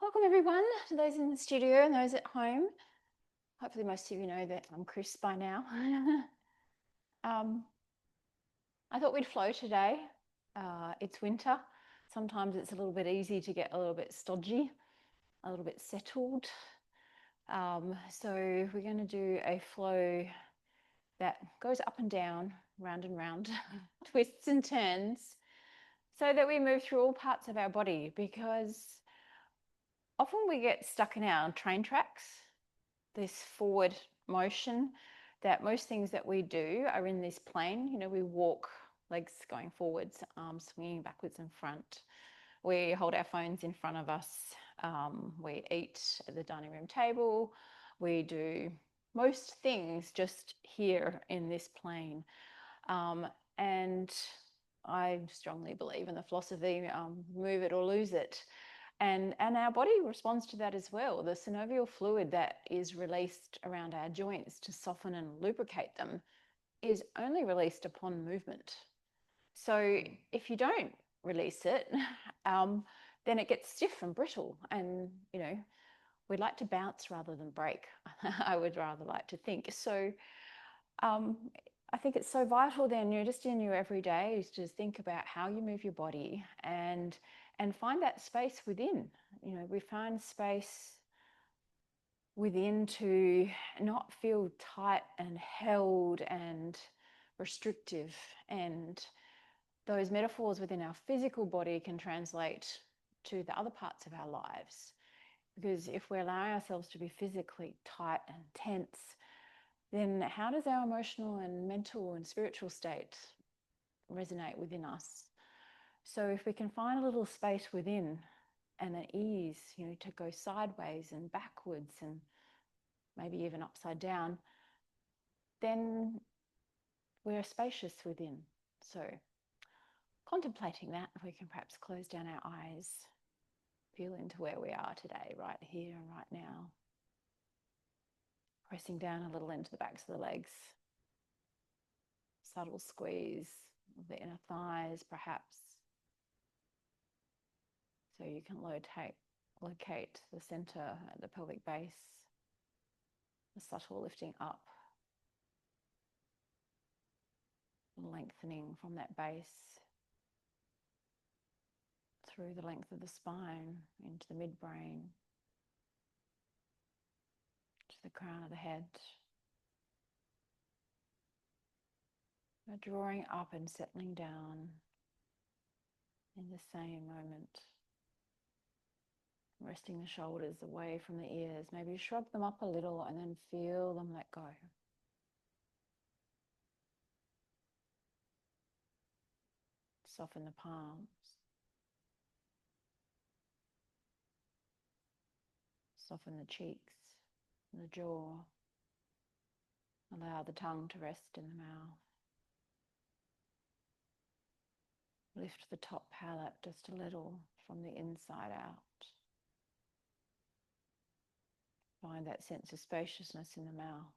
Welcome everyone, to those in the studio and those at home. Hopefully most of you know that I'm Kris by now. I thought we'd flow today. It's winter. Sometimes it's a little bit easy to get a little bit stodgy, a little bit settled. So we're going to do a flow that goes up and down, round and round, twists and turns, so that we move through all parts of our body, because often we get stuck in our train tracks, this forward motion, that most things that we do are in this plane. You know, we walk, legs going forwards, arms swinging backwards and front. We hold our phones in front of us. We eat at the dining room table. We do most things just here in this plane. And I strongly believe in the philosophy, move it or lose it. And our body responds to that as well. The synovial fluid that is released around our joints to soften and lubricate them is only released upon movement. So if you don't release it, then it gets stiff and brittle. And, you know, we'd like to bounce rather than break. I would rather like to think. So I think it's so vital then, you're just in your everyday, is to think about how you move your body and find that space within. You know, we find space within to not feel tight and held and restrictive. And those metaphors within our physical body can translate to the other parts of our lives. Because if we allow ourselves to be physically tight and tense, then how does our emotional and mental and spiritual state resonate within us? So if we can find a little space within and an ease, you know, to go sideways and backwards and maybe even upside down, then we're spacious within. So contemplating that, we can perhaps close down our eyes, feel into where we are today, right here and right now. Pressing down a little into the backs of the legs. Subtle squeeze of the inner thighs, perhaps. So you can locate the center at the pelvic base, the subtle lifting up, lengthening from that base through the length of the spine into the midbrain, to the crown of the head. Drawing up and settling down in the same moment. Resting the shoulders away from the ears. Maybe shrug them up a little and then feel them let go. Soften the palms. Soften the cheeks, the jaw. Allow the tongue to rest in the mouth. Lift the top palate just a little from the inside out. Find that sense of spaciousness in the mouth.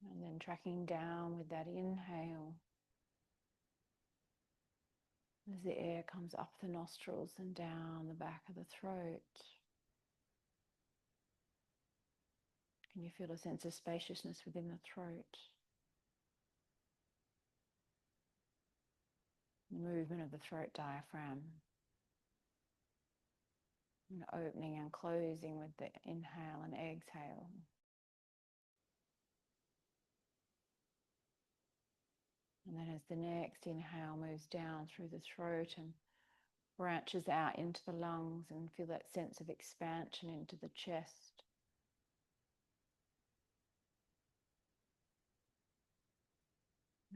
And then tracking down with that inhale as the air comes up the nostrils and down the back of the throat. Can you feel a sense of spaciousness within the throat? The movement of the throat diaphragm. And opening and closing with the inhale and exhale. And then as the next inhale moves down through the throat and branches out into the lungs, and feel that sense of expansion into the chest.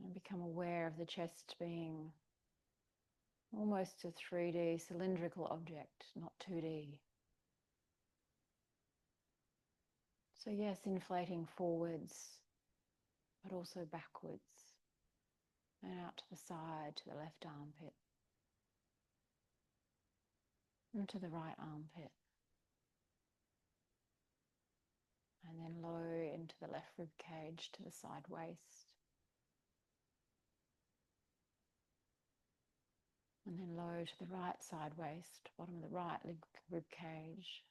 And become aware of the chest being almost a 3D cylindrical object, not 2D. So yes, inflating forwards, but also backwards. And out to the side, to the left armpit. And to the right armpit. And then low into the left rib cage, to the side waist. And then low to the right side waist, bottom of the right rib cage.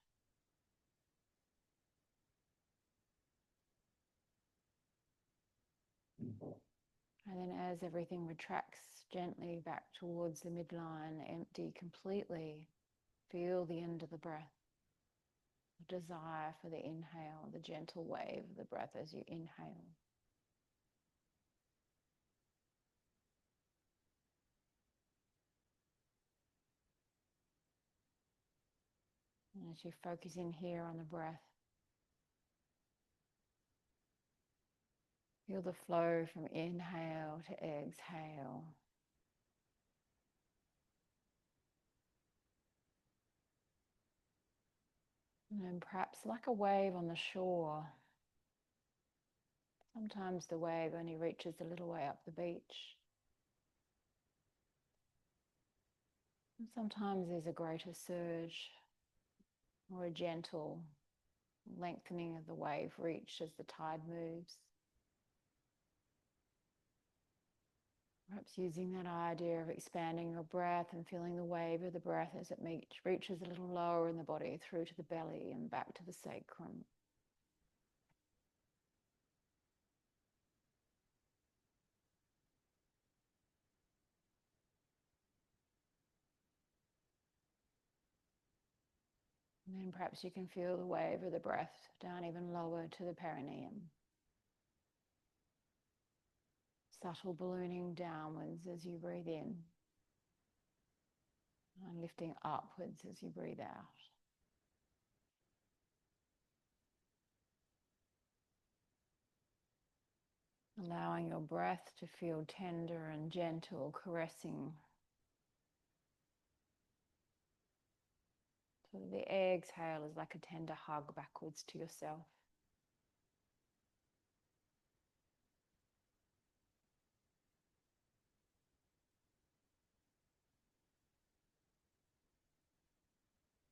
And then as everything retracts gently back towards the midline, empty completely, feel the end of the breath. The desire for the inhale, the gentle wave of the breath as you inhale. And as you focus in here on the breath, feel the flow from inhale to exhale. And then perhaps like a wave on the shore, sometimes the wave only reaches a little way up the beach. And sometimes there's a greater surge or a gentle lengthening of the wave reach as the tide moves. Perhaps using that idea of expanding your breath and feeling the wave of the breath as it reaches a little lower in the body through to the belly and back to the sacrum. And then perhaps you can feel the wave of the breath down even lower to the perineum. Subtle ballooning downwards as you breathe in and lifting upwards as you breathe out. Allowing your breath to feel tender and gentle, caressing. So the exhale is like a tender hug backwards to yourself.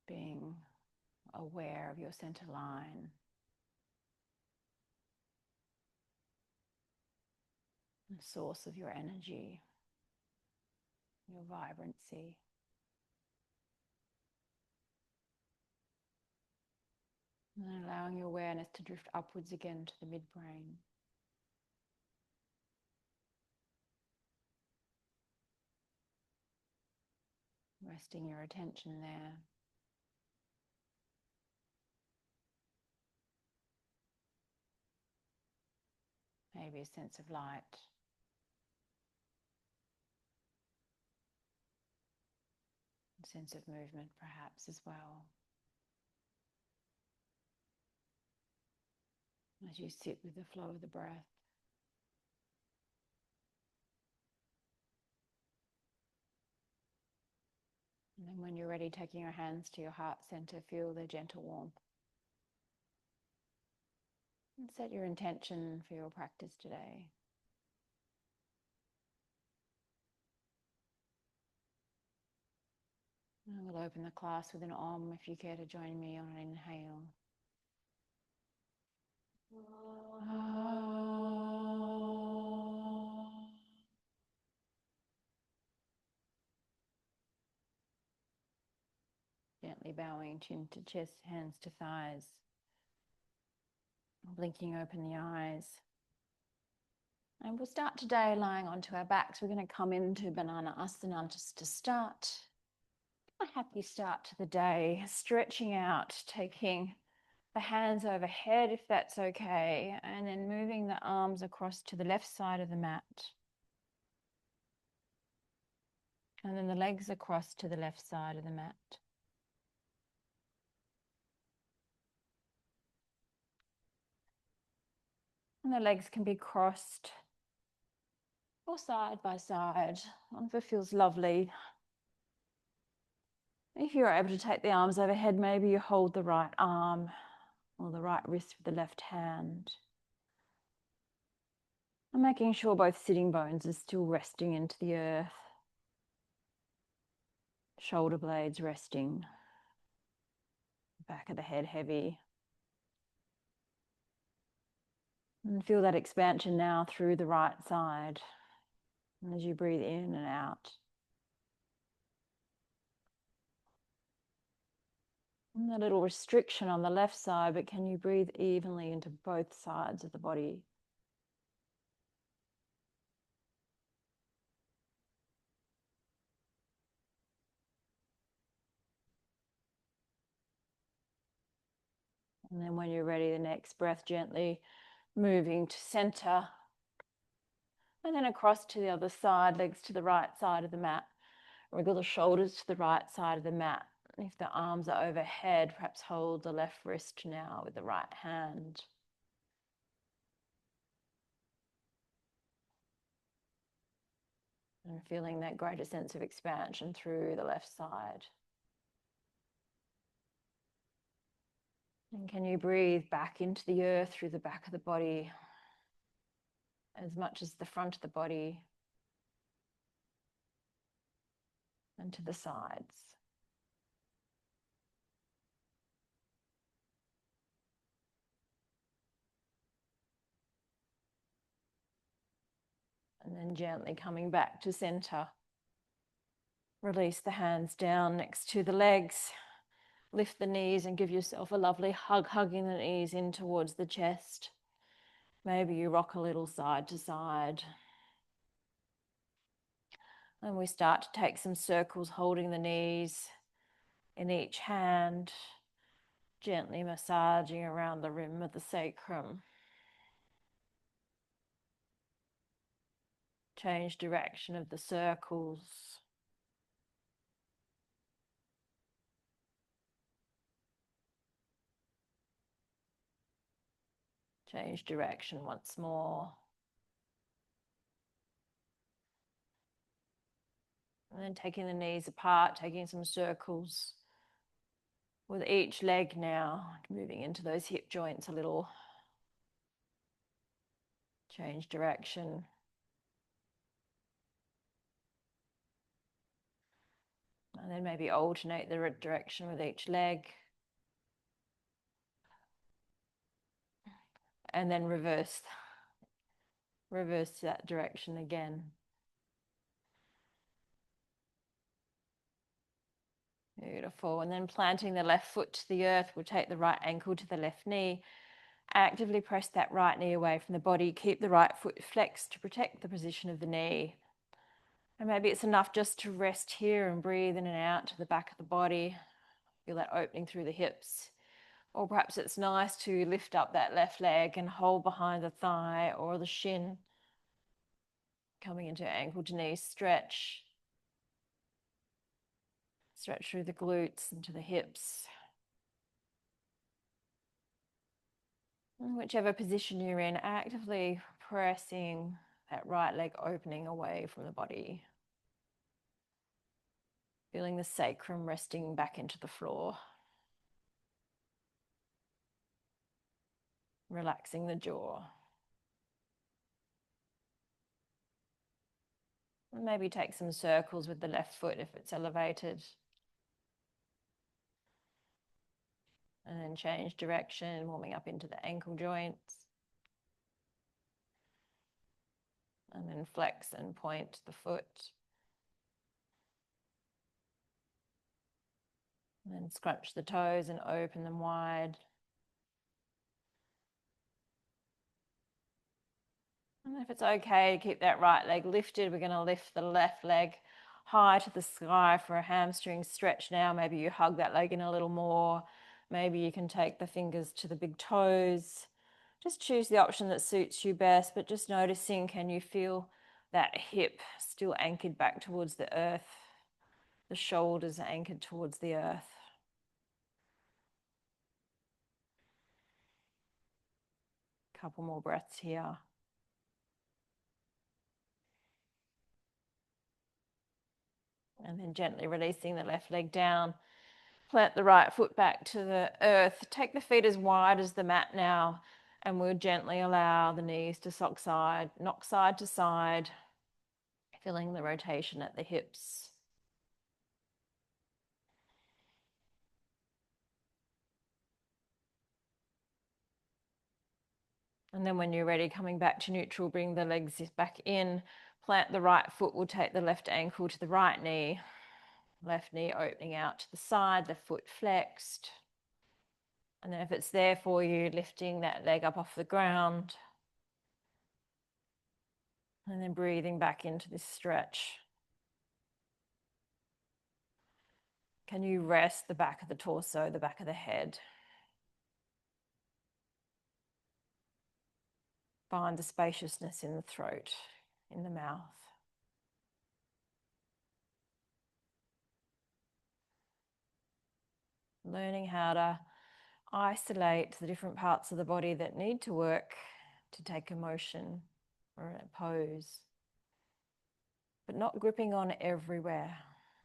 Being aware of your center line. The source of your energy, your vibrancy. And then allowing your awareness to drift upwards again to the midbrain. Resting your attention there. Maybe a sense of light. A sense of movement perhaps as well. As you sit with the flow of the breath. And then when you're ready, taking your hands to your heart center, feel the gentle warmth. And set your intention for your practice today. And we'll open the class with an Om if you care to join me on an inhale. Gently bowing chin to chest, hands to thighs. Blinking open the eyes. And we'll start today lying onto our backs. We're going to come into Banana Asana just to start. A happy start to the day. Stretching out, taking the hands overhead if that's okay. And then moving the arms across to the left side of the mat. And then the legs across to the left side of the mat. And the legs can be crossed or side by side, whatever feels lovely. If you're able to take the arms overhead, maybe you hold the right arm or the right wrist with the left hand. And making sure both sitting bones are still resting into the earth. Shoulder blades resting. Back of the head heavy. And feel that expansion now through the right side. And as you breathe in and out. And a little restriction on the left side, but can you breathe evenly into both sides of the body? And then when you're ready, the next breath, gently moving to center. And then across to the other side, legs to the right side of the mat. Wriggle the shoulders to the right side of the mat. If the arms are overhead, perhaps hold the left wrist now with the right hand. And feeling that greater sense of expansion through the left side. And can you breathe back into the earth through the back of the body, as much as the front of the body, and to the sides. And then gently coming back to center. Release the hands down next to the legs. Lift the knees and give yourself a lovely hug, hugging the knees in towards the chest. Maybe you rock a little side to side. And we start to take some circles, holding the knees in each hand, gently massaging around the rim of the sacrum. Change direction of the circles. Change direction once more. And then taking the knees apart, taking some circles with each leg now, moving into those hip joints a little. Change direction. And then maybe alternate the direction with each leg. And then reverse that direction again. Beautiful. And then planting the left foot to the earth, we'll take the right ankle to the left knee. Actively press that right knee away from the body. Keep the right foot flexed to protect the position of the knee. And maybe it's enough just to rest here and breathe in and out to the back of the body. Feel that opening through the hips. Or perhaps it's nice to lift up that left leg and hold behind the thigh or the shin. Coming into ankle to knee stretch. Stretch through the glutes into the hips. And whichever position you're in, actively pressing that right leg opening away from the body. Feeling the sacrum resting back into the floor. Relaxing the jaw. And maybe take some circles with the left foot if it's elevated. And then change direction, warming up into the ankle joints. And then flex and point the foot. And then scrunch the toes and open them wide. And if it's okay to keep that right leg lifted, we're going to lift the left leg high to the sky for a hamstring stretch now. Maybe you hug that leg in a little more. Maybe you can take the fingers to the big toes. Just choose the option that suits you best, but just noticing, can you feel that hip still anchored back towards the earth? The shoulders are anchored towards the earth. Couple more breaths here. And then gently releasing the left leg down. Plant the right foot back to the earth. Take the feet as wide as the mat now, and we'll gently allow the knees to knock side to side, feeling the rotation at the hips. And then when you're ready, coming back to neutral, bring the legs back in. Plant the right foot, we'll take the left ankle to the right knee. Left knee opening out to the side, the foot flexed. And then if it's there for you, lifting that leg up off the ground. And then breathing back into this stretch. Can you rest the back of the torso, the back of the head? Find the spaciousness in the throat, in the mouth. Learning how to isolate the different parts of the body that need to work to take a motion or a pose, but not gripping on everywhere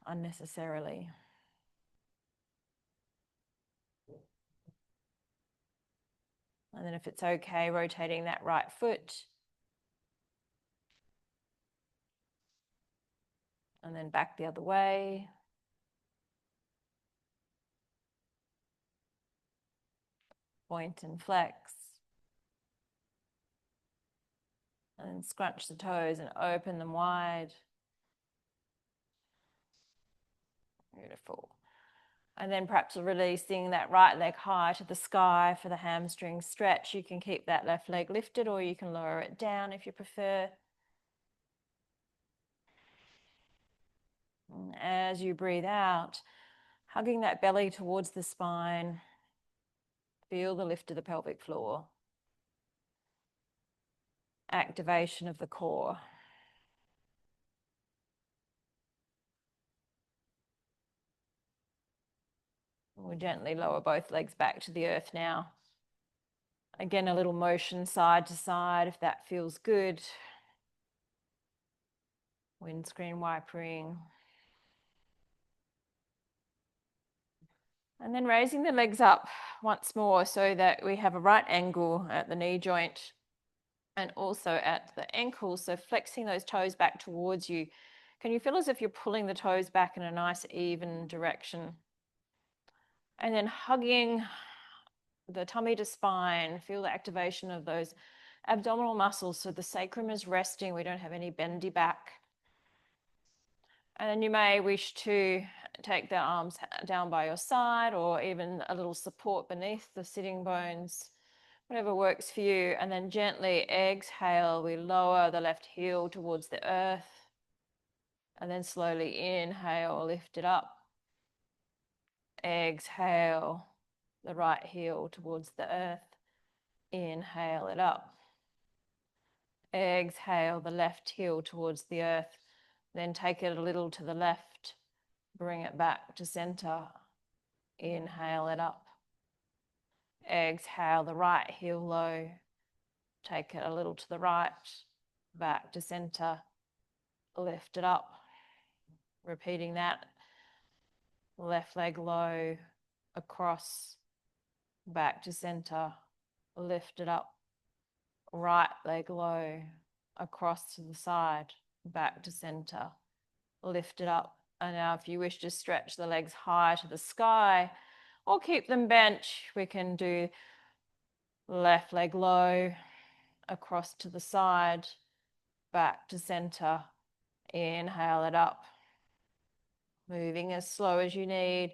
unnecessarily. And then if it's okay, rotating that right foot. And then back the other way. Point and flex. And then scrunch the toes and open them wide. Beautiful. And then perhaps releasing that right leg high to the sky for the hamstring stretch. You can keep that left leg lifted or you can lower it down if you prefer. And as you breathe out, hugging that belly towards the spine. Feel the lift of the pelvic floor. Activation of the core. We'll gently lower both legs back to the earth now. Again, a little motion side to side if that feels good. Windscreen wipering. And then raising the legs up once more so that we have a right angle at the knee joint and also at the ankle. So flexing those toes back towards you. Can you feel as if you're pulling the toes back in a nice even direction? And then hugging the tummy to spine. Feel the activation of those abdominal muscles. So the sacrum is resting. We don't have any bendy back. And then you may wish to take the arms down by your side or even a little support beneath the sitting bones, whatever works for you. And then gently exhale, we lower the left heel towards the earth. And then slowly inhale, lift it up. Exhale, the right heel towards the earth. Inhale it up. Exhale, the left heel towards the earth. Then take it a little to the left. Bring it back to center. Inhale it up. Exhale, the right heel low. Take it a little to the right. Back to center. Lift it up. Repeating that. Left leg low. Across. Back to center. Lift it up. Right leg low. Across to the side. Back to center. Lift it up. And now if you wish to stretch the legs high to the sky or keep them bent, we can do left leg low, across to the side, back to center. Inhale it up. Moving as slow as you need,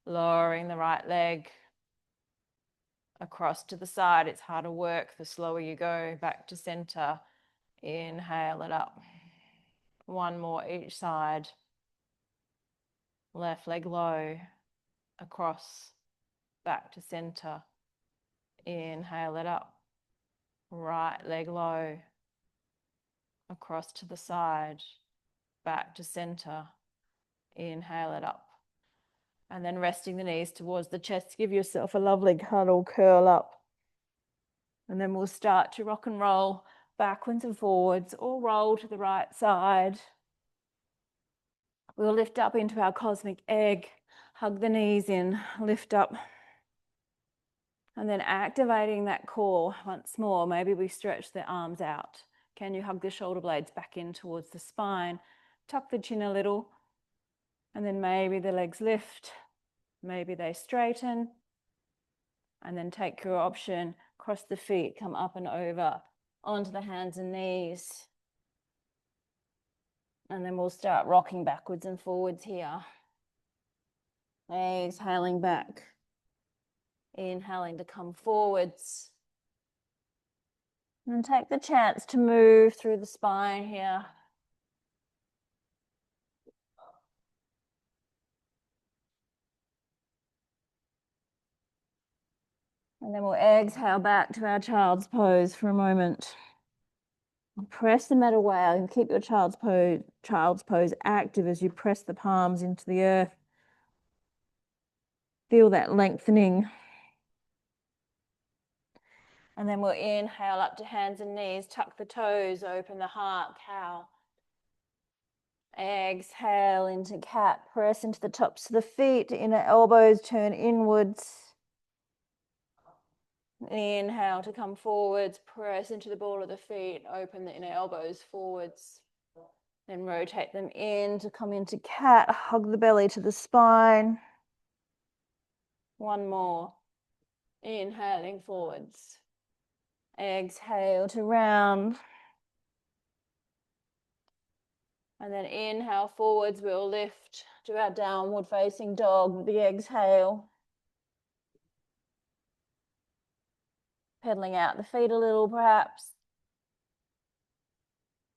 lowering the right leg across to the side. It's harder work the slower you go. Back to center. Inhale it up. One more each side. Left leg low, across, back to center. Inhale it up. Right leg low, across to the side, back to center. Inhale it up. And then resting the knees towards the chest. Give yourself a lovely cuddle, curl up. And then we'll start to rock and roll backwards and forwards, or roll to the right side. We'll lift up into our cosmic egg, hug the knees in, lift up. And then activating that core once more. Maybe we stretch the arms out. Can you hug the shoulder blades back in towards the spine? Tuck the chin a little. And then maybe the legs lift. Maybe they straighten. And then take your option. Cross the feet, come up and over onto the hands and knees. And then we'll start rocking backwards and forwards here. Exhaling back. Inhaling to come forwards. And take the chance to move through the spine here. And then we'll exhale back to our child's pose for a moment. Press the mat away and keep your child's pose active as you press the palms into the earth. Feel that lengthening. And then we'll inhale up to hands and knees, tuck the toes, open the heart, cow. Exhale into cat, press into the tops of the feet, inner elbows turn inwards. Inhale to come forwards, press into the ball of the feet, open the inner elbows forwards. Then rotate them in to come into cat, hug the belly to the spine. One more. Inhaling forwards. Exhale to round. And then inhale forwards, we'll lift to our downward facing dog with the exhale. Pedaling out the feet a little perhaps.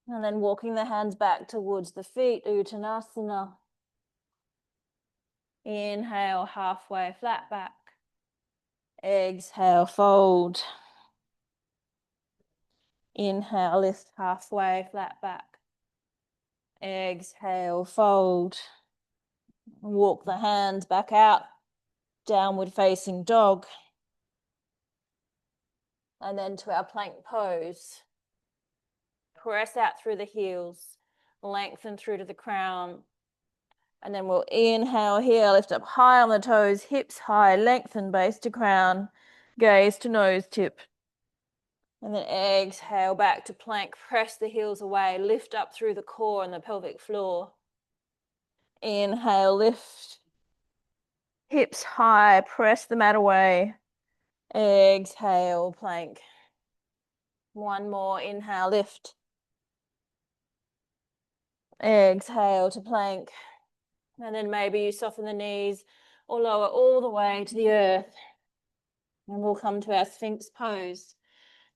And then walking the hands back towards the feet, Uttanasana. Inhale, halfway flat back. Exhale, fold. Inhale, lift halfway, flat back. Exhale, fold. Walk the hands back out, downward facing dog. And then to our plank pose. Press out through the heels, lengthen through to the crown. And then we'll inhale here, lift up high on the toes, hips high, lengthen base to crown, gaze to nose tip. And then exhale back to plank, press the heels away, lift up through the core and the pelvic floor. Inhale, lift. Hips high, press the mat away. Exhale, plank. One more, inhale, lift. Exhale to plank. And then maybe you soften the knees or lower all the way to the earth. And we'll come to our Sphinx pose.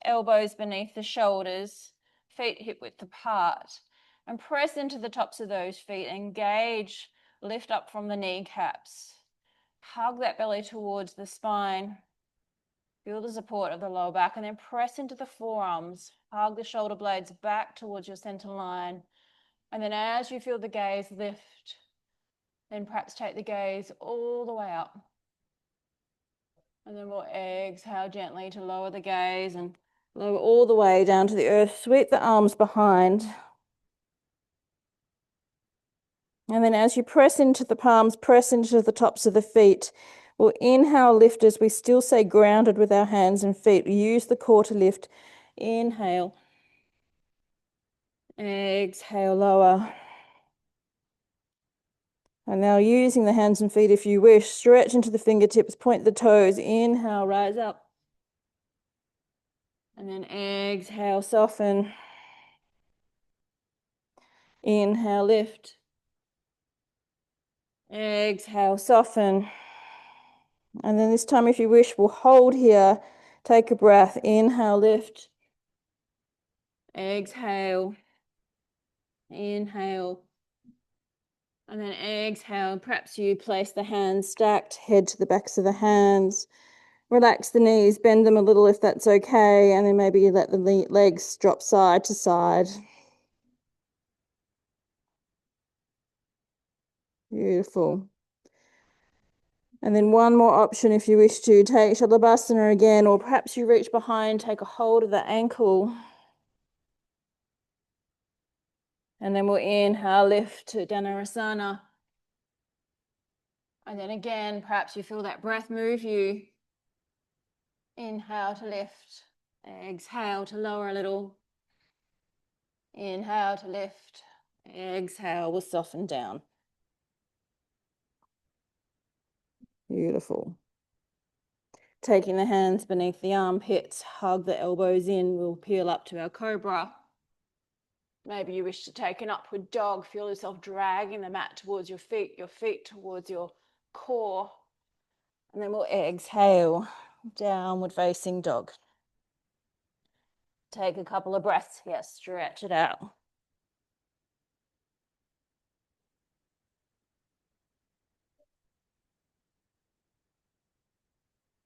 Elbows beneath the shoulders, feet hip width apart. And press into the tops of those feet. Engage, lift up from the kneecaps. Hug that belly towards the spine. Feel the support of the lower back and then press into the forearms. Hug the shoulder blades back towards your center line. And then as you feel the gaze lift, then perhaps take the gaze all the way up. And then we'll exhale gently to lower the gaze and lower all the way down to the earth. Sweep the arms behind. And then as you press into the palms, press into the tops of the feet. We'll inhale, lift as we still stay grounded with our hands and feet. Use the core to lift. Inhale. Exhale, lower. And now using the hands and feet if you wish, stretch into the fingertips, point the toes. Inhale, rise up. And then exhale, soften. Inhale, lift. Exhale, soften. And then this time, if you wish, we'll hold here. Take a breath. Inhale, lift. Exhale. Inhale. And then exhale. Perhaps you place the hands stacked, head to the backs of the hands. Relax the knees, bend them a little if that's okay. And then maybe you let the legs drop side to side. Beautiful. And then one more option if you wish to. Take Shalabhasana again, or perhaps you reach behind, take a hold of the ankle. And then we'll inhale, lift to Dhanurasana. And then again, perhaps you feel that breath move you. Inhale to lift. Exhale to lower a little. Inhale to lift. Exhale, we'll soften down. Beautiful. Taking the hands beneath the armpits, hug the elbows in. We'll peel up to our cobra. Maybe you wish to take an upward dog. Feel yourself dragging the mat towards your feet towards your core. And then we'll exhale, downward facing dog. Take a couple of breaths here, stretch it out.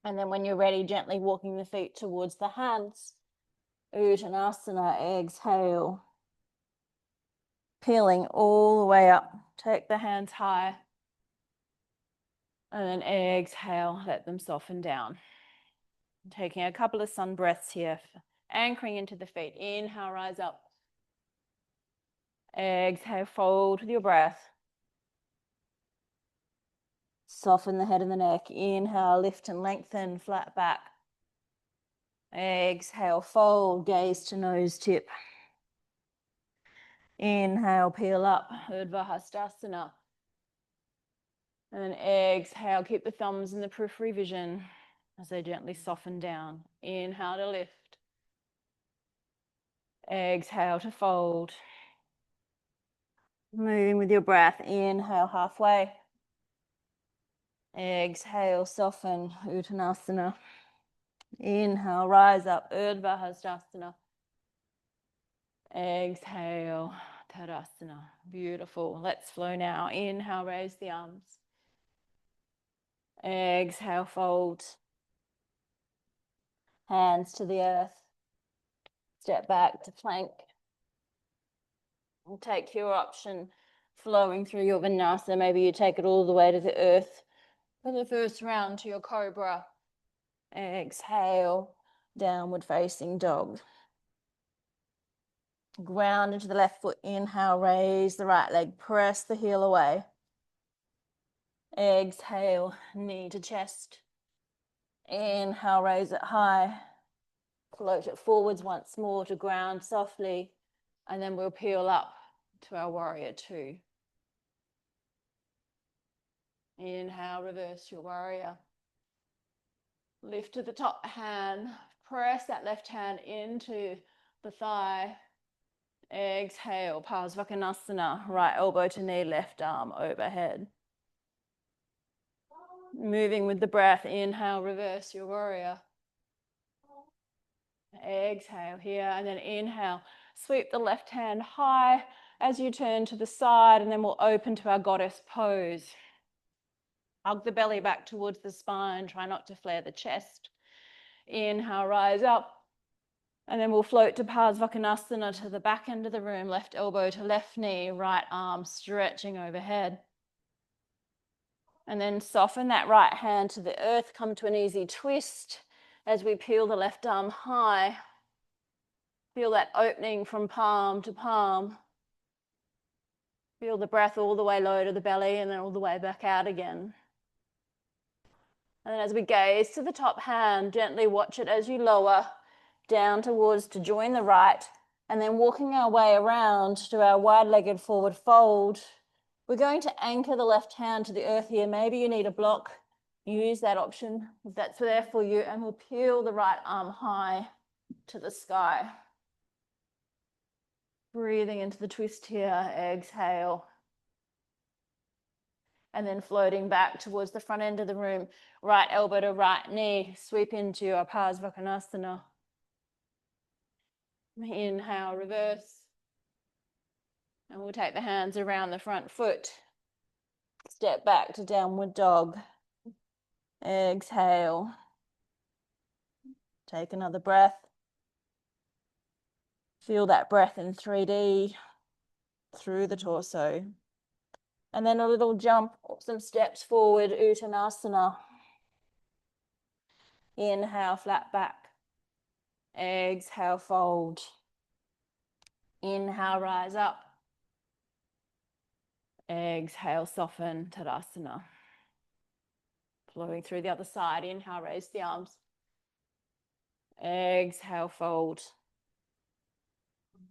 And then when you're ready, gently walking the feet towards the hands. Uttanasana, exhale. Peeling all the way up. Take the hands high. And then exhale, let them soften down. Taking a couple of sun breaths here. Anchoring into the feet. Inhale, rise up. Exhale, fold with your breath. Soften the head and the neck. Inhale, lift and lengthen, flat back. Exhale, fold, gaze to nose tip. Inhale, peel up, Urdhva Hastasana. And then exhale, keep the thumbs in the periphery vision as they gently soften down. Inhale to lift. Exhale to fold. Moving with your breath. Inhale, halfway. Exhale, soften, Uttanasana. Inhale, rise up, Urdhva Hastasana. Exhale, Tadasana. Beautiful. Let's flow now. Inhale, raise the arms. Exhale, fold. Hands to the earth. Step back to plank. And take your option, flowing through your vinyasa. Maybe you take it all the way to the earth for the first round to your cobra. Exhale, downward facing dog. Ground into the left foot. Inhale, raise the right leg. Press the heel away. Exhale, knee to chest. Inhale, raise it high. Float it forwards once more to ground softly. And then we'll peel up to our warrior two. Inhale, reverse your warrior. Lift to the top hand. Press that left hand into the thigh. Exhale, Parsvakonasana. Right elbow to knee, left arm overhead. Moving with the breath. Inhale, reverse your warrior. Exhale here, and then inhale. Sweep the left hand high as you turn to the side, and then we'll open to our goddess pose. Hug the belly back towards the spine. Try not to flare the chest. Inhale, rise up. And then we'll float to Parsvakonasana to the back end of the room. Left elbow to left knee, right arm stretching overhead. And then soften that right hand to the earth. Come to an easy twist as we peel the left arm high. Feel that opening from palm to palm. Feel the breath all the way low to the belly and then all the way back out again. And then as we gaze to the top hand, gently watch it as you lower down towards to join the right, and then walking our way around to our wide-legged forward fold. We're going to anchor the left hand to the earth here. Maybe you need a block. Use that option if that's there for you, and we'll peel the right arm high to the sky. Breathing into the twist here, exhale. And then floating back towards the front end of the room, right elbow to right knee, sweep into your Parsvakonasana. Inhale, reverse. And we'll take the hands around the front foot. Step back to downward dog. Exhale. Take another breath. Feel that breath in 3D through the torso. And then a little jump, some steps forward, Uttanasana. Inhale, flat back. Exhale, fold. Inhale, rise up. Exhale, soften, Tadasana. Flowing through the other side. Inhale, raise the arms. Exhale, fold.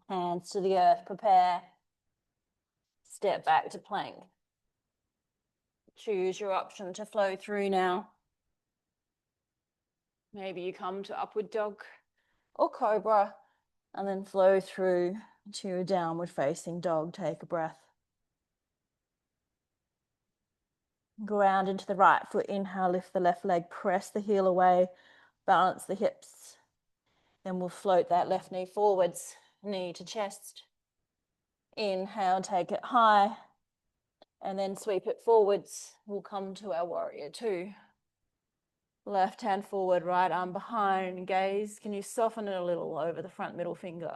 Hands to the earth, prepare. Step back to plank. Choose your option to flow through now. Maybe you come to upward dog or cobra and then flow through to a downward facing dog. Take a breath. Ground into the right foot. Inhale, lift the left leg, press the heel away, balance the hips. Then we'll float that left knee forwards, knee to chest. Inhale, take it high, and then sweep it forwards. We'll come to our warrior two. Left hand forward, right arm behind, gaze. Can you soften it a little over the front middle finger?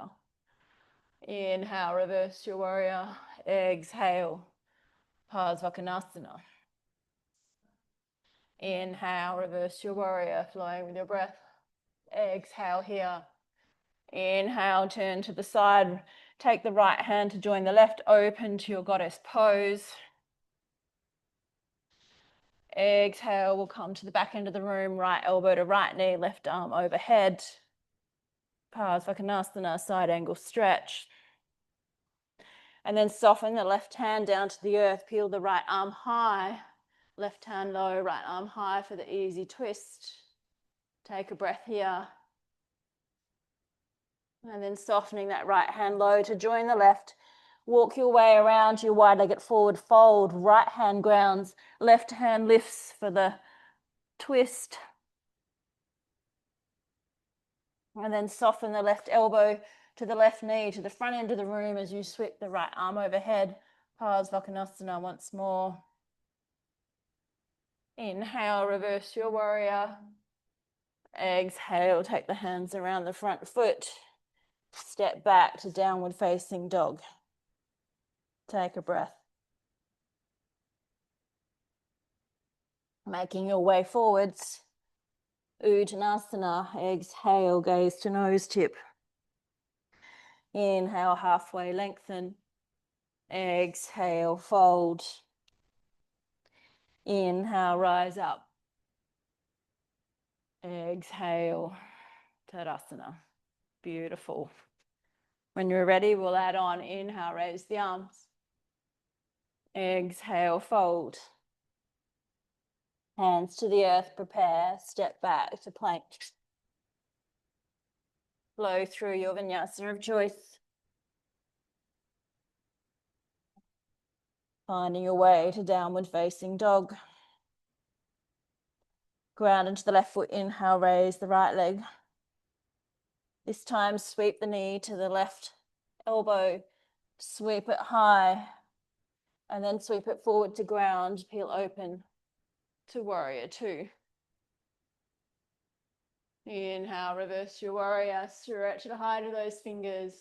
Inhale, reverse your warrior. Exhale, Parsvakonasana. Inhale, reverse your warrior, flowing with your breath. Exhale here. Inhale, turn to the side. Take the right hand to join the left, open to your goddess pose. Exhale, we'll come to the back end of the room, right elbow to right knee, left arm overhead. Parsvakonasana, side angle stretch. And then soften the left hand down to the earth, peel the right arm high, left hand low, right arm high for the easy twist. Take a breath here. And then softening that right hand low to join the left. Walk your way around to your wide-legged forward fold. Right hand grounds, left hand lifts for the twist. And then soften the left elbow to the left knee, to the front end of the room as you sweep the right arm overhead. Parsvakonasana once more. Inhale, reverse your warrior. Exhale, take the hands around the front foot. Step back to downward facing dog. Take a breath. Making your way forwards. Uttanasana. Exhale, gaze to nose tip. Inhale, halfway lengthen. Exhale, fold. Inhale, rise up. Exhale, Tadasana. Beautiful. When you're ready, we'll add on. Inhale, raise the arms. Exhale, fold. Hands to the earth, prepare, step back to plank. Flow through your vinyasa of choice. Finding your way to downward facing dog. Ground into the left foot, inhale, raise the right leg. This time, sweep the knee to the left elbow, sweep it high, and then sweep it forward to ground, peel open to warrior two. Inhale, reverse your warrior, stretch the height of those fingers,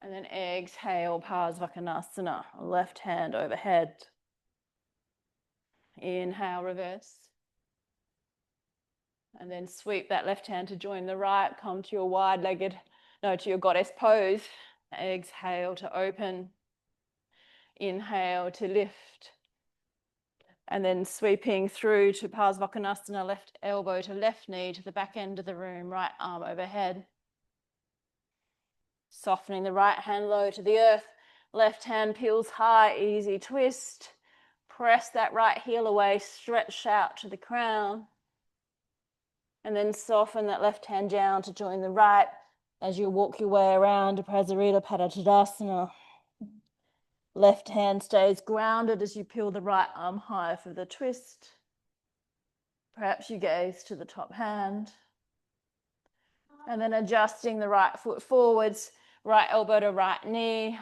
and then exhale, Parsvakonasana, left hand overhead. Inhale, reverse. And then sweep that left hand to join the right, come to your to your goddess pose. Exhale to open. Inhale to lift. And then sweeping through to Parsvakonasana, left elbow to left knee to the back end of the room, right arm overhead. Softening the right hand low to the earth, left hand peels high, easy twist. Press that right heel away, stretch out to the crown. And then soften that left hand down to join the right as you walk your way around to Prasarita Pada Tadasana. Left hand stays grounded as you peel the right arm high for the twist. Perhaps you gaze to the top hand. And then adjusting the right foot forwards, right elbow to right knee.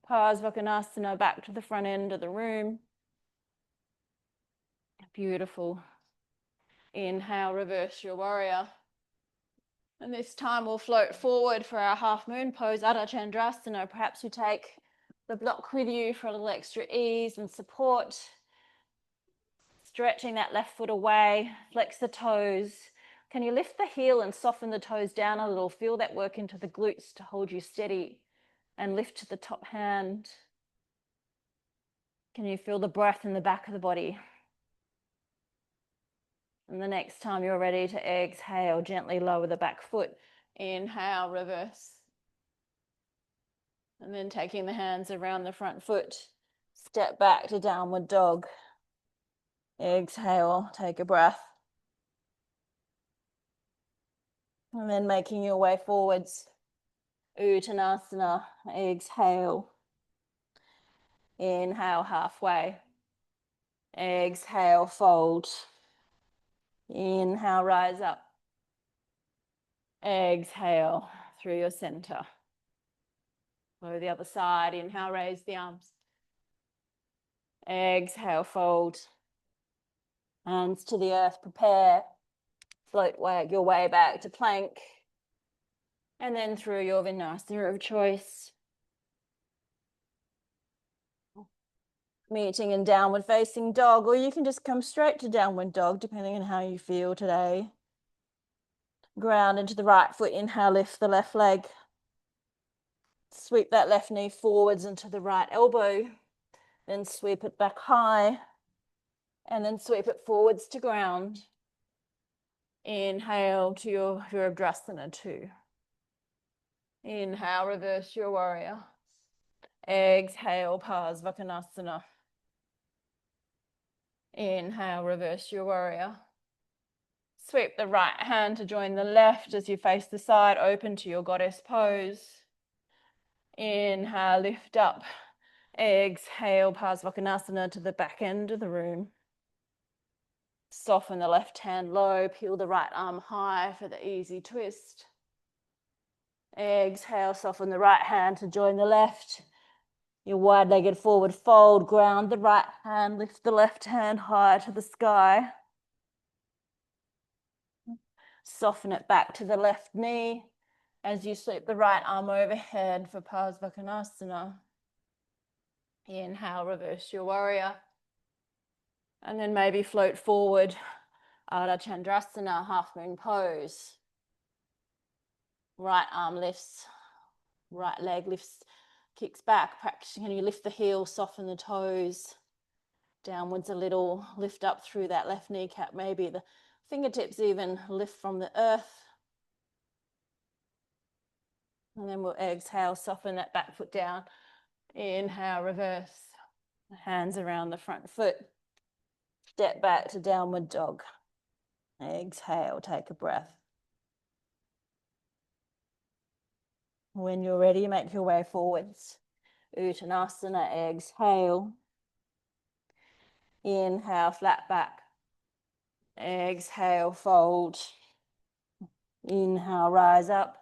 Parsvakonasana, back to the front end of the room. Beautiful. Inhale, reverse your warrior. And this time we'll float forward for our half moon pose, Adho Chandrasana. Perhaps you take the block with you for a little extra ease and support. Stretching that left foot away, flex the toes. Can you lift the heel and soften the toes down a little? Feel that work into the glutes to hold you steady and lift to the top hand. Can you feel the breath in the back of the body? And the next time you're ready to exhale, gently lower the back foot. Inhale, reverse. And then taking the hands around the front foot, step back to downward dog. Exhale, take a breath. And then making your way forwards. Uttanasana, exhale. Inhale, halfway. Exhale, fold. Inhale, rise up. Exhale through your center. Go the other side. Inhale, raise the arms. Exhale, fold. Hands to the earth, prepare. Float your way back to plank. And then through your vinyasa of choice. Meeting in downward facing dog, or you can just come straight to downward dog, depending on how you feel today. Ground into the right foot, inhale, lift the left leg. Sweep that left knee forwards into the right elbow, then sweep it back high, and then sweep it forwards to ground. Inhale to your Virabhadrasana 2. Inhale, reverse your warrior. Exhale, Parsvakonasana. Inhale, reverse your warrior. Sweep the right hand to join the left as you face the side, open to your goddess pose. Inhale, lift up. Exhale, Parsvakonasana to the back end of the room. Soften the left hand low, peel the right arm high for the easy twist. Exhale, soften the right hand to join the left. Your wide-legged forward fold, ground the right hand, lift the left hand high to the sky. Soften it back to the left knee as you sweep the right arm overhead for Parsvakonasana. Inhale, reverse your warrior. And then maybe float forward, Ardha Chandrasana, half moon pose. Right arm lifts, right leg lifts, kicks back. Practice, can you lift the heel, soften the toes. Downwards a little, lift up through that left kneecap. Maybe the fingertips even lift from the earth. And then we'll exhale, soften that back foot down. Inhale, reverse. Hands around the front foot. Step back to downward dog. Exhale, take a breath. When you're ready, make your way forwards. Uttanasana, exhale. Inhale, flat back. Exhale, fold. Inhale, rise up.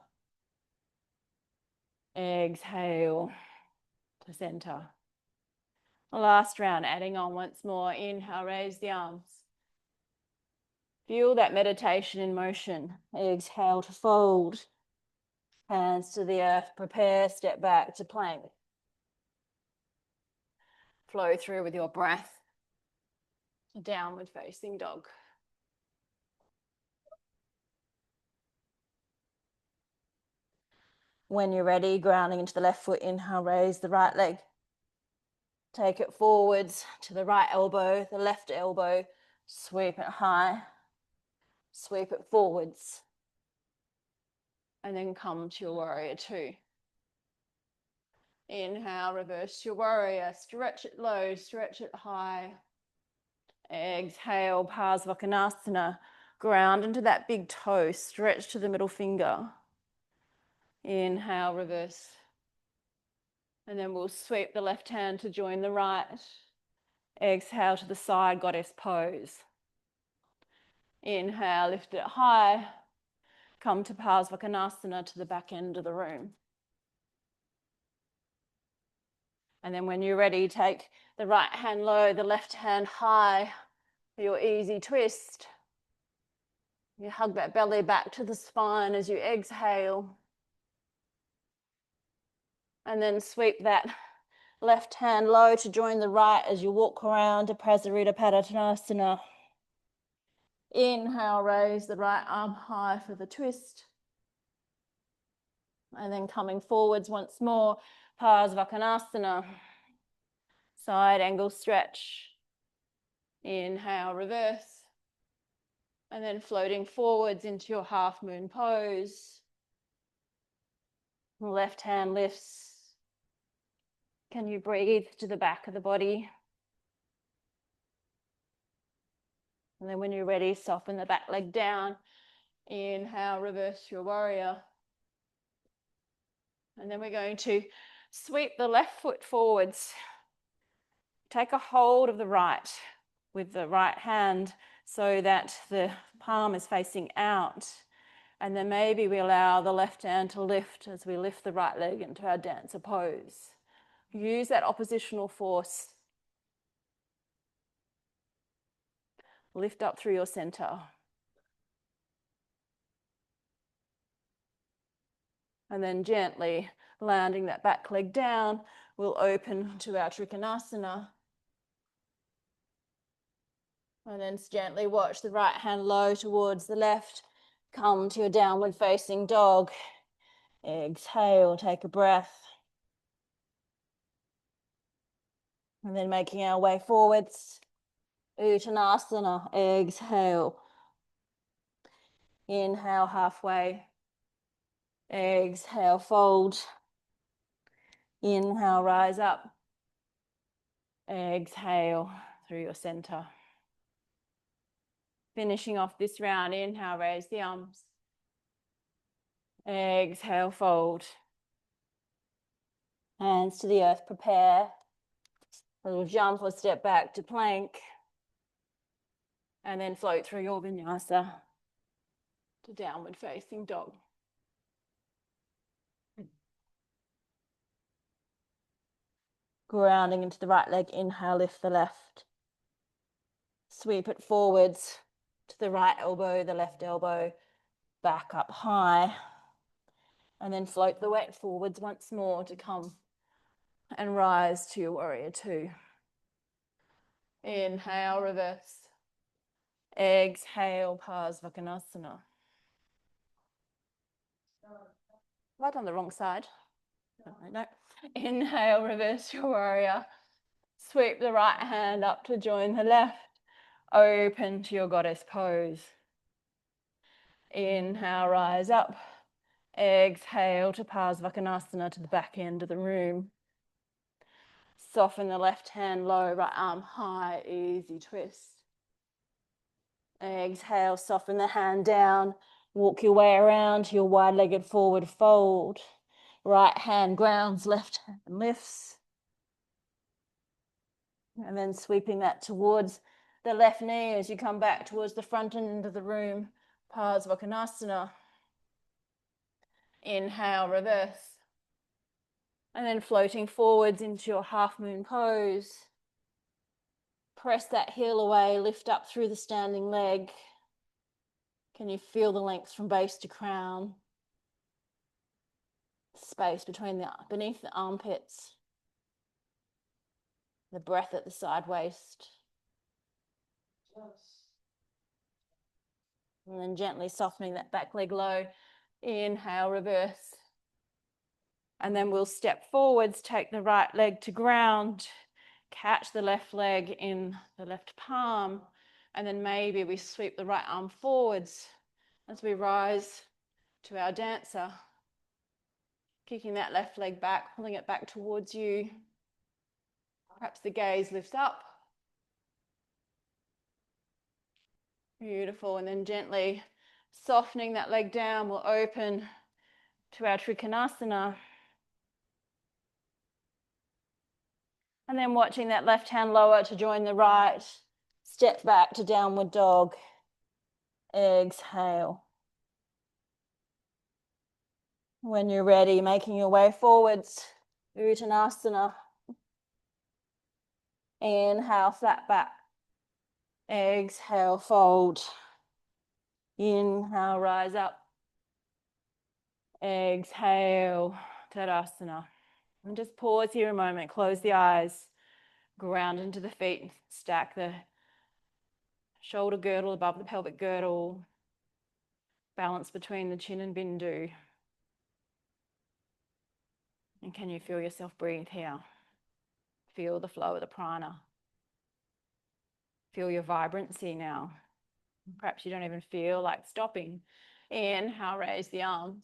Exhale to center. Last round, adding on once more. Inhale, raise the arms. Feel that meditation in motion. Exhale to fold. Hands to the earth, prepare, step back to plank. Flow through with your breath. Downward facing dog. When you're ready, grounding into the left foot, inhale, raise the right leg. Take it forwards to the right elbow, the left elbow, sweep it high, sweep it forwards, and then come to your warrior 2. Inhale, reverse your warrior, stretch it low, stretch it high. Exhale, Parsvakonasana, ground into that big toe, stretch to the middle finger. Inhale, reverse. And then we'll sweep the left hand to join the right. Exhale to the side, goddess pose. Inhale, lift it high. Come to Parsvakonasana to the back end of the room. And then when you're ready, take the right hand low, the left hand high for your easy twist. You hug that belly back to the spine as you exhale. And then sweep that left hand low to join the right as you walk around to Prasarita Padottanasana. Inhale, raise the right arm high for the twist. And then coming forwards once more, Parsvakonasana. Side angle stretch. Inhale, reverse. And then floating forwards into your half moon pose. Left hand lifts. Can you breathe to the back of the body? And then when you're ready, soften the back leg down. Inhale, reverse your warrior. And then we're going to sweep the left foot forwards. Take a hold of the right. with the right hand so that the palm is facing out. And then maybe we allow the left hand to lift as we lift the right leg into our dancer pose. Use that oppositional force. Lift up through your center. And then gently landing that back leg down, we'll open to our Trikonasana. And then gently watch the right hand low towards the left. Come to your downward facing dog. Exhale, take a breath. And then making our way forwards. Uttanasana, exhale. Inhale halfway. Exhale, fold. Inhale, rise up. Exhale through your center. Finishing off this round, inhale, raise the arms. Exhale, fold. Hands to the earth, prepare. A little jump or step back to plank. And then float through your vinyasa to downward facing dog. Grounding into the right leg, inhale, lift the left. Sweep it forwards to the right elbow, the left elbow, back up high. And then float the weight forwards once more to come and rise to your warrior two. Inhale, reverse. Exhale, Parsvakonasana. Right on the wrong side. No. Inhale, reverse your warrior. Sweep the right hand up to join the left. Open to your goddess pose. Inhale, rise up. Exhale to Parsvakonasana to the back end of the room. Soften the left hand low, right arm high, easy twist. Exhale, soften the hand down. Walk your way around to your wide-legged forward fold. Right hand grounds, left hand lifts. And then sweeping that towards the left knee as you come back towards the front end of the room. Parsvakonasana. Inhale, reverse. And then floating forwards into your half moon pose. Press that heel away, lift up through the standing leg. Can you feel the length from base to crown? Space beneath the armpits. The breath at the side waist. And then gently softening that back leg low. Inhale, reverse. And then we'll step forwards, take the right leg to ground, catch the left leg in the left palm, and then maybe we sweep the right arm forwards as we rise to our dancer. Kicking that left leg back, pulling it back towards you. Perhaps the gaze lifts up. Beautiful. And then gently softening that leg down, we'll open to our Trikonasana. And then watching that left hand lower to join the right. Step back to downward dog. Exhale. When you're ready, making your way forwards. Uttanasana. Inhale, flat back. Exhale, fold. Inhale, rise up. Exhale, Tadasana. And just pause here a moment, close the eyes, ground into the feet, stack the shoulder girdle above the pelvic girdle, balance between the chin and bindu. And can you feel yourself breathe here? Feel the flow of the prana. Feel your vibrancy now. Perhaps you don't even feel like stopping. Inhale, raise the arms.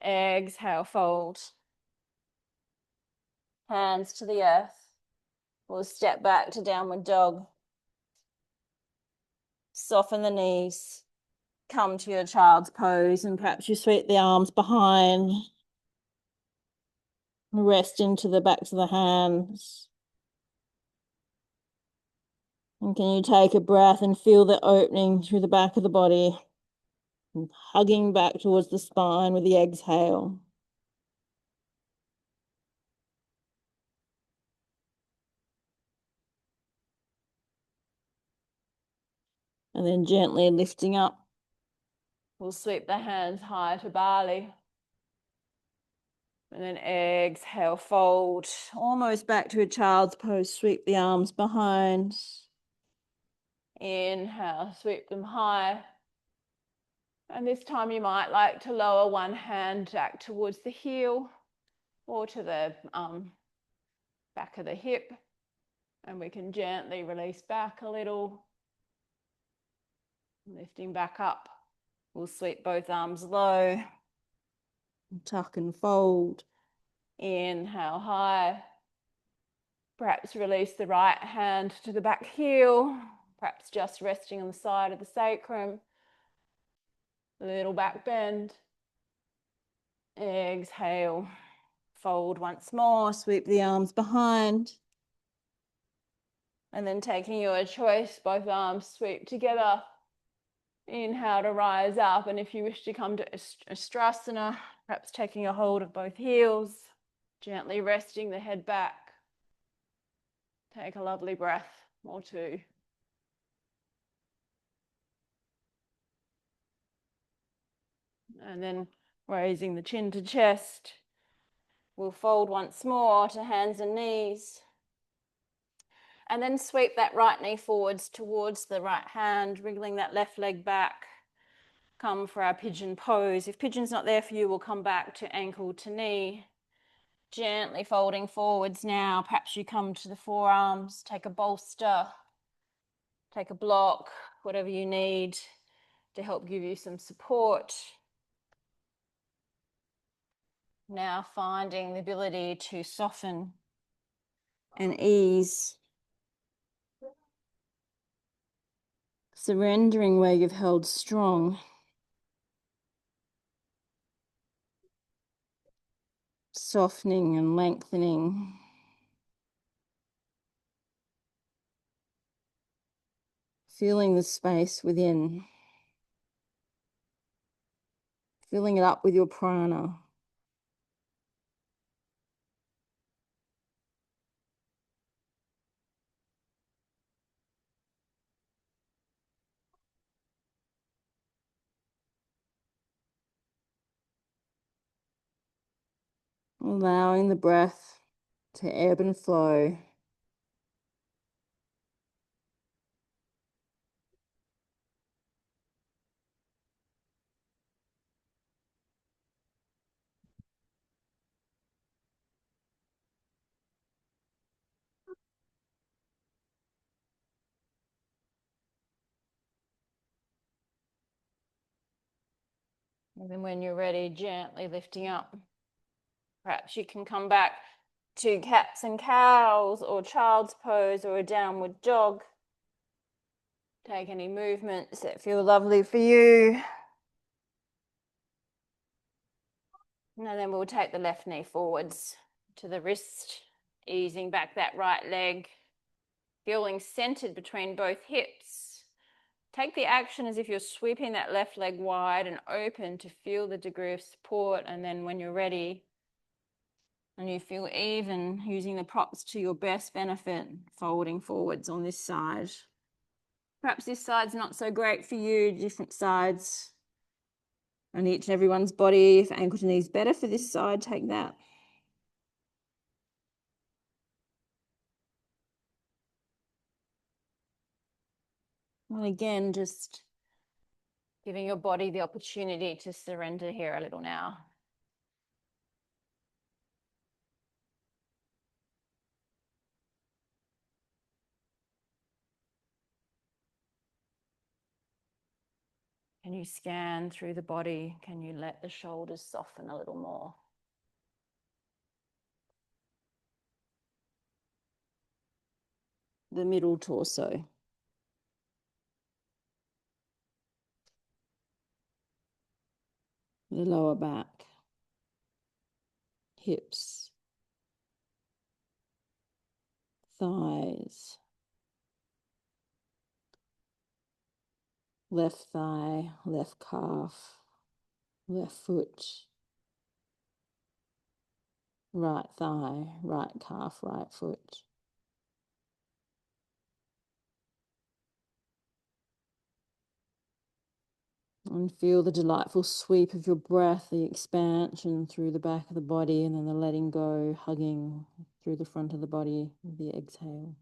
Exhale, fold. Hands to the earth. We'll step back to downward dog. Soften the knees. Come to your child's pose and perhaps you sweep the arms behind. Rest into the backs of the hands. And can you take a breath and feel the opening through the back of the body, hugging back towards the spine with the exhale. And then gently lifting up. We'll sweep the hands high to Bali. And then exhale, fold almost back to a child's pose. Sweep the arms behind. Inhale, sweep them high. And this time you might like to lower one hand back towards the heel or to the back of the hip. And we can gently release back a little. Lifting back up. We'll sweep both arms low. Tuck and fold. Inhale high. Perhaps release the right hand to the back heel. Perhaps just resting on the side of the sacrum. A little back bend. Exhale. Fold once more. Sweep the arms behind. And then taking your choice, both arms sweep together. Inhale to rise up. And if you wish to come to Ustrasana, perhaps taking a hold of both heels. Gently resting the head back. Take a lovely breath or two. And then raising the chin to chest. We'll fold once more to hands and knees. And then sweep that right knee forwards towards the right hand, wriggling that left leg back. Come for our pigeon pose. If pigeon's not there for you, we'll come back to ankle to knee. Gently folding forwards now. Perhaps you come to the forearms, take a bolster, take a block, whatever you need to help give you some support. Now finding the ability to soften and ease. Surrendering where you've held strong. Softening and lengthening. Feeling the space within. Filling it up with your prana. Allowing the breath to ebb and flow. And then when you're ready, gently lifting up. Perhaps you can come back to cats and cows or child's pose or a downward dog. Take any movements that feel lovely for you. And then we'll take the left knee forwards to the wrist, easing back that right leg, feeling centered between both hips. Take the action as if you're sweeping that left leg wide and open to feel the degree of support. And then when you're ready and you feel even, using the props to your best benefit, folding forwards on this side. Perhaps this side's not so great for you, different sides on each and everyone's body. If ankle to knee is better for this side, take that. And again, just giving your body the opportunity to surrender here a little now. Can you scan through the body? Can you let the shoulders soften a little more? The middle torso. The lower back. Hips. Thighs. left thigh, left calf, left foot, right thigh, right calf, right foot. And feel the delightful sweep of your breath, the expansion through the back of the body, and then the letting go, hugging through the front of the body with the exhale.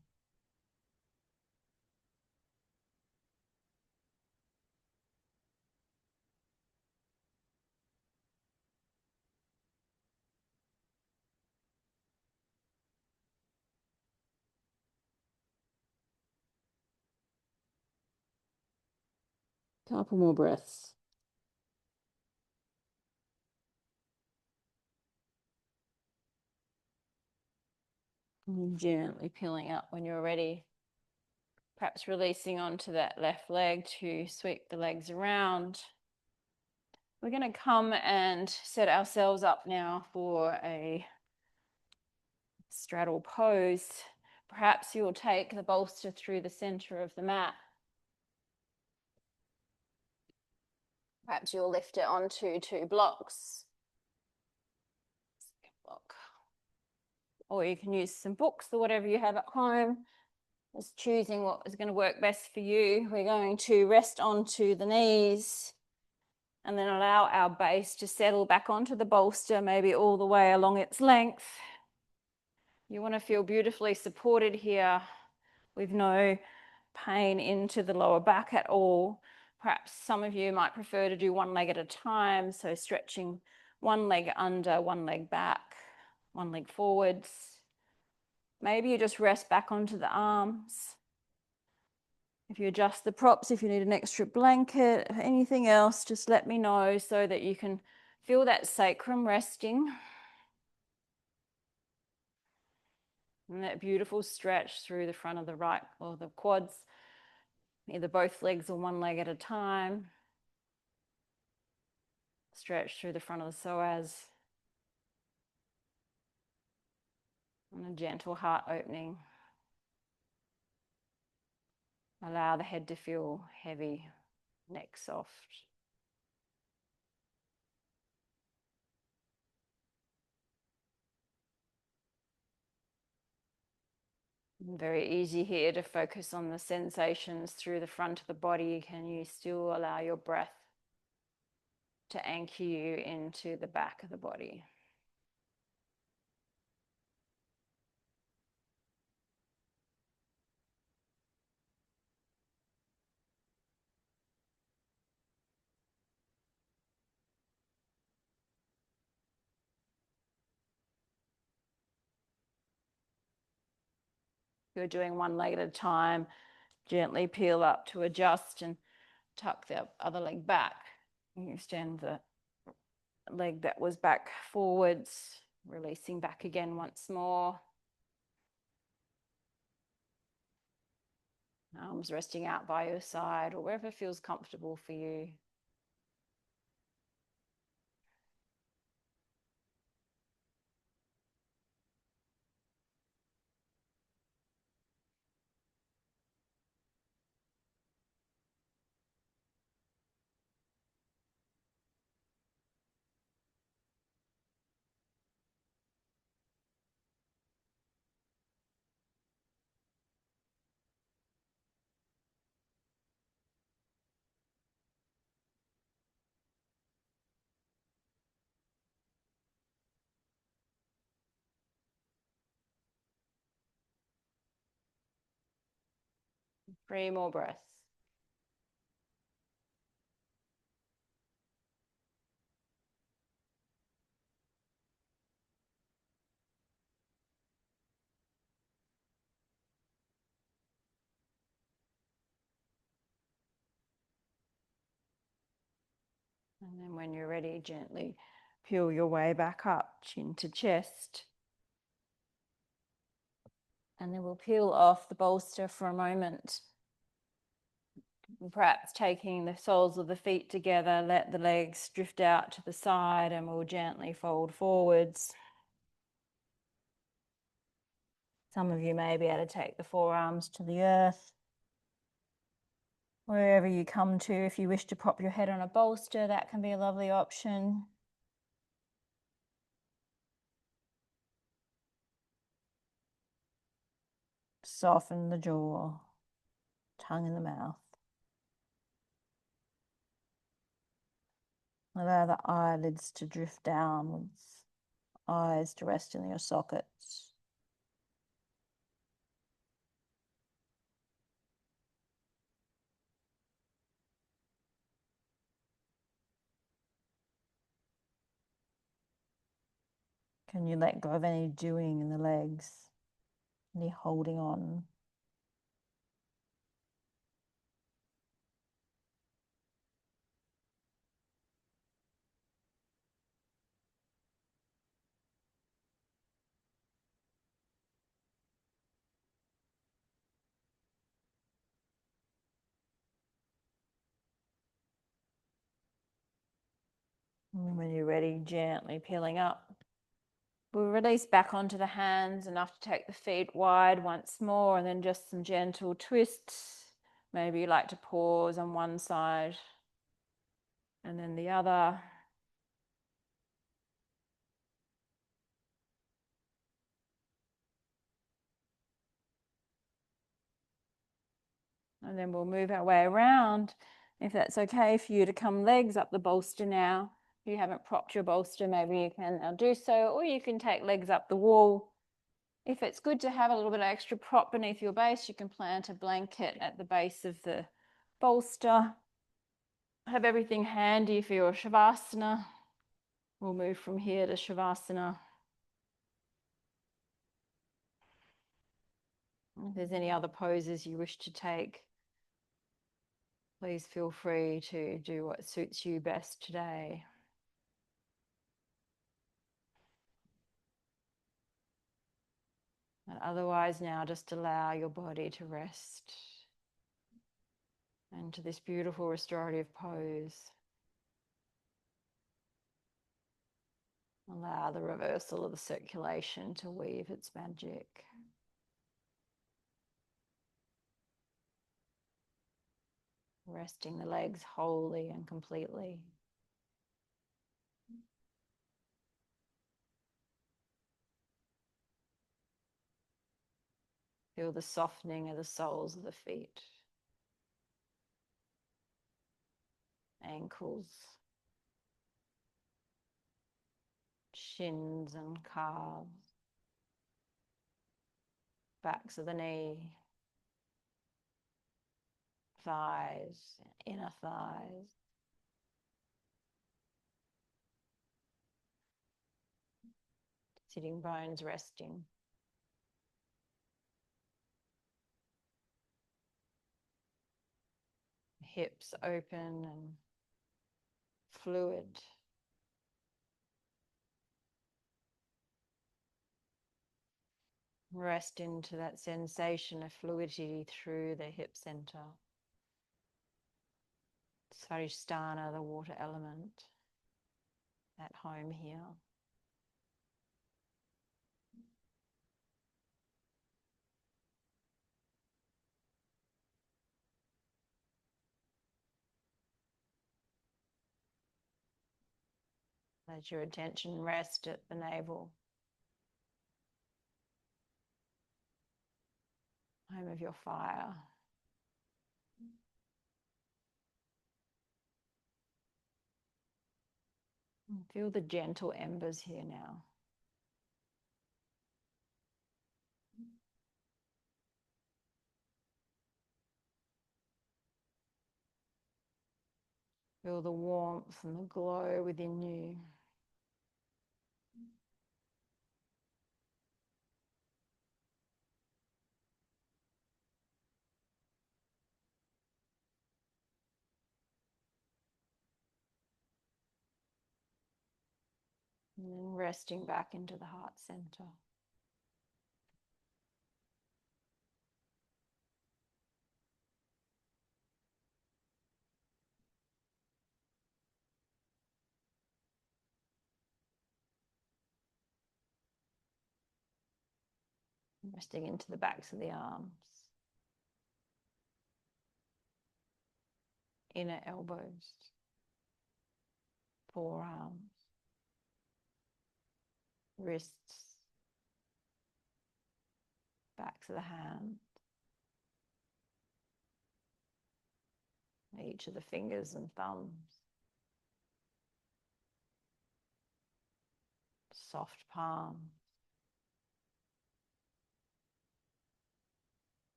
Couple more breaths. And gently peeling up when you're ready. Perhaps releasing onto that left leg to sweep the legs around. We're going to come and set ourselves up now for a straddle pose. Perhaps you'll take the bolster through the center of the mat. Perhaps you'll lift it onto 2 blocks. Block. Or you can use some books or whatever you have at home. Just choosing what is going to work best for you. We're going to rest onto the knees and then allow our base to settle back onto the bolster, maybe all the way along its length. You want to feel beautifully supported here with no pain into the lower back at all. Perhaps some of you might prefer to do one leg at a time, so stretching one leg under, one leg back, one leg forwards. Maybe you just rest back onto the arms. If you adjust the props, if you need an extra blanket, anything else, just let me know so that you can feel that sacrum resting. And that beautiful stretch through the front of the right or the quads, either both legs or one leg at a time. Stretch through the front of the psoas. And a gentle heart opening. Allow the head to feel heavy, neck soft. Very easy here to focus on the sensations through the front of the body. Can you still allow your breath to anchor you into the back of the body? If you're doing one leg at a time, gently peel up to adjust and tuck the other leg back. You extend the leg that was back forwards, releasing back again once more. Arms resting out by your side or wherever feels comfortable for you. Three more breaths. And then when you're ready, gently peel your way back up, chin to chest. And then we'll peel off the bolster for a moment. And perhaps taking the soles of the feet together, let the legs drift out to the side and we'll gently fold forwards. Some of you may be able to take the forearms to the earth. Wherever you come to, if you wish to prop your head on a bolster, that can be a lovely option. Soften the jaw, tongue in the mouth. Allow the eyelids to drift downwards, eyes to rest in your sockets. Can you let go of any doing in the legs, any holding on? And when you're ready, gently peeling up. We'll release back onto the hands, enough to take the feet wide once more, and then just some gentle twists. Maybe you like to pause on one side and then the other. And then we'll move our way around. If that's okay for you to come legs up the bolster now. If you haven't propped your bolster, maybe you can now do so, or you can take legs up the wall. If it's good to have a little bit of extra prop beneath your base, you can plant a blanket at the base of the bolster. Have everything handy for your Shavasana. We'll move from here to Shavasana. If there's any other poses you wish to take, please feel free to do what suits you best today. And otherwise, now just allow your body to rest into this beautiful restorative pose. Allow the reversal of the circulation to weave its magic. Resting the legs wholly and completely. Feel the softening of the soles of the feet, ankles, shins and calves, backs of the knee, thighs, inner thighs. Sitting bones resting. Hips open and fluid. Rest into that sensation of fluidity through the hip center. Svaristhana, the water element, at home here. Let your attention rest at the navel, home of your fire. And feel the gentle embers here now. Feel the warmth and the glow within you. And then resting back into the heart center. Resting into the backs of the arms. inner elbows, forearms, wrists, backs of the hands, each of the fingers and thumbs, soft palms.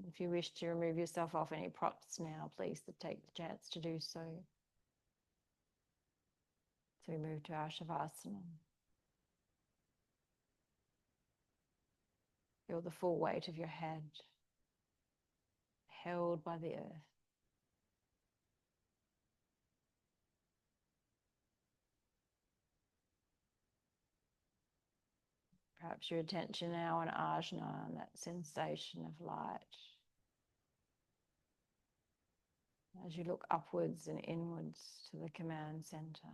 If you wish to remove yourself off any props now, please take the chance to do so. So we move to our Shavasana. Feel the full weight of your head held by the earth. Perhaps your attention now on ajna and that sensation of light. As you look upwards and inwards to the command center.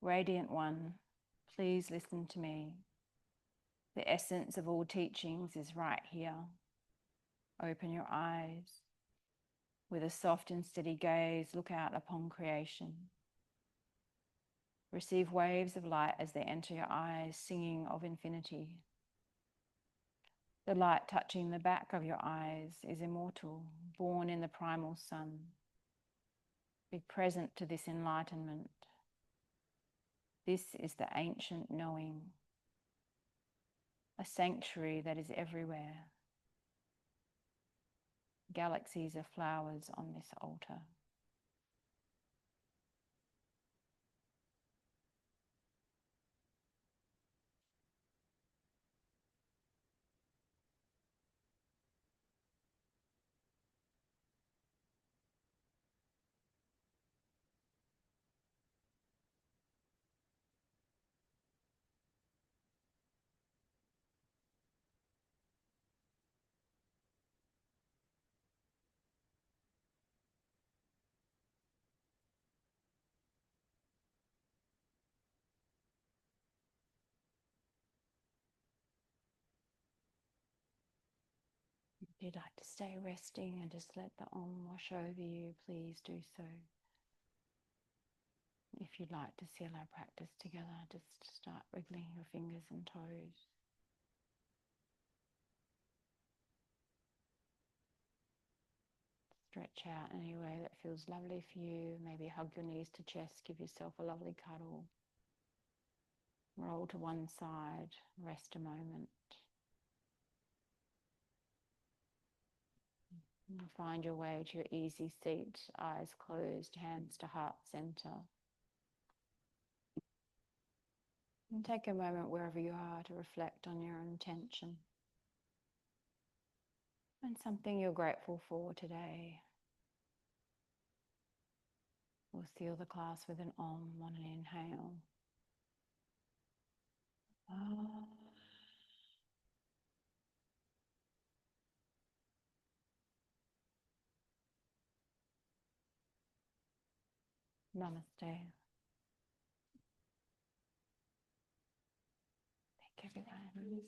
Radiant One, please listen to me. The essence of all teachings is right here. Open your eyes. With a soft and steady gaze, look out upon creation. Receive waves of light as they enter your eyes, singing of infinity. The light touching the back of your eyes is immortal, born in the primal sun. Be present to this enlightenment. This is the ancient knowing, a sanctuary that is everywhere. Galaxies of flowers on this altar. If you'd like to stay resting and just let the Om wash over you, please do so. If you'd like to seal our practice together, just start wriggling your fingers and toes. Stretch out in any way that feels lovely for you. Maybe hug your knees to chest, give yourself a lovely cuddle. Roll to one side, rest a moment. And find your way to your easy seat, eyes closed, hands to heart center. And take a moment wherever you are to reflect on your intention and something you're grateful for today. We'll seal the class with an Om on an inhale. Namaste. everyone.